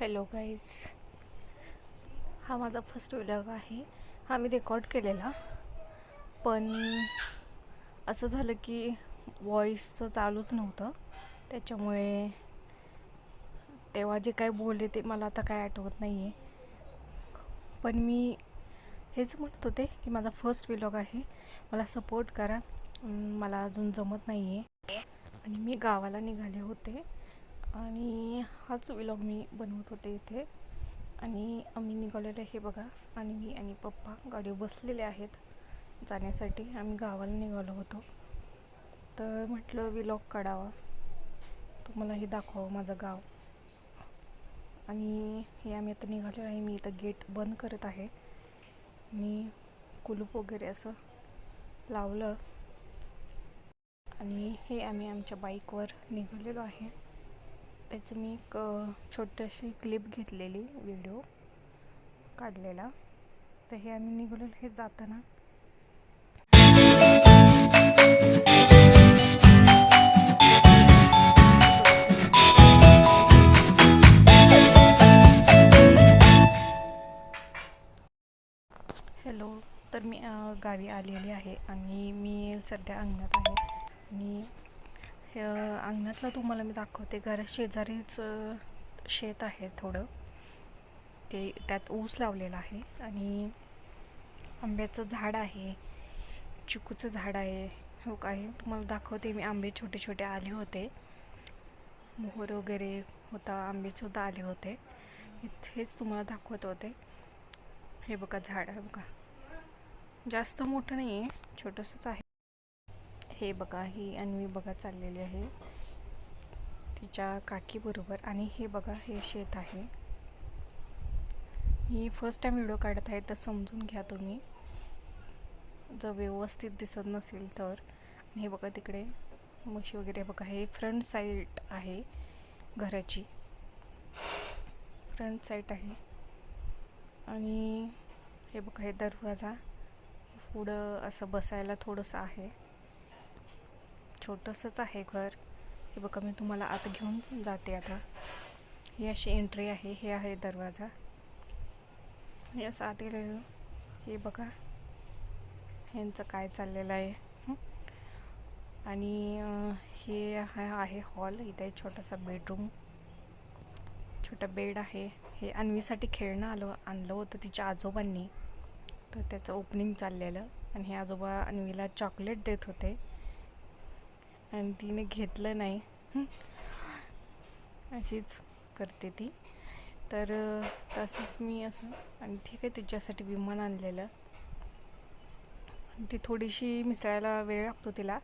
Hello guys, हा माझा first vlog आहे. हा मी रेकॉर्ड केलेला, पण असं झालं की व्हॉईसचं चालूच नव्हतं. त्याच्यामुळे तेव्हा जे काय बोलले ते मला आता काय आठवत नाही आहे. पण मी हेच म्हणत होते की माझा फर्स्ट व्लॉग आहे, मला सपोर्ट करा. मला अजून जमत नाही आहे आणि मी गावाला निघाले होते आणि हाच व्लॉग मी बनवत होते इथे. आणि आम्ही निघालेलो हे बघा, आणि मी आणि पप्पा गाडीवर बसलेले आहेत जाण्यासाठी. आम्ही गावाला निघालो होतो, तर म्हटलं व्लॉग काढावा, तुम्हालाही दाखवावं माझं गाव. आणि हे आम्ही आता निघालो आहे. मी इथं गेट बंद करत आहे आणि कुलूप वगैरे असं लावलं. आणि हे आम्ही आमच्या बाईकवर निघालेलो आहे. त्याचं मी एक छोटीशी क्लिप घेतलेली, व्हिडिओ काढलेला. तर हे आम्ही निघालो हे जाताना. हॅलो, तर मी गावी आलेली आहे आणि मी सध्या अंगणात आहे. आणि अंगणातलं तुम्हाला मी दाखवते. घरा शेजारीच शेत आहे थोडं, ते त्यात ऊस लावलेला आहे आणि आंब्याचं झाड आहे, चिकूचं झाड आहे. हो काय, तुम्हाला दाखवते मी. आंबे छोटे छोटे आले होते, मोहर वगैरे होता, आंबेसुद्धा आले होते. इथेच तुम्हाला दाखवत होते. हे बघा झाड आहे बघा, जास्त मोठं नाही आहे, छोटंसंच आहे. हे बघा, ही अन्वी बघा चाललेली आहे तिच्या काकीबरोबर. आणि हे बघा, हे शेत आहे. मी फर्स्ट टाइम व्हिडिओ काढत आहे, तर समजून घ्या तुम्ही जर व्यवस्थित दिसत नसेल तर. आणि हे बघा तिकडे म्हशी वगैरे बघा. हे फ्रंट साईड आहे घराची, फ्रंट साईड आहे. आणि हे बघा, हे दरवाजा, पुढं असं बसायला थोडंसं आहे, छोटंसंच आहे घर. हे बघा, मी तुम्हाला आता घेऊन जाते. आता ही अशी एंट्री आहे, हे आहे दरवाजा. हे असं आत गेलेलं. हे बघा ह्यांचं काय चाललेलं आहे. आणि हे आहे हॉल. इथे एक छोटासा बेडरूम, छोटा बेड आहे. हे अन्वीसाठी खेळणं आणलं होतं तिच्या आजोबांनी, तर त्याचं ओपनिंग चाललेलं. आणि हे आजोबा अन्वीला चॉकलेट देत होते आणि तिने घेतलं नाही. अशीच करते ती. तर तसंच मी असं. आणि ठीक आहे, तिच्यासाठी विमान आणलेलं. ती थोडीशी मिसळायला वेळ लागतो तिला,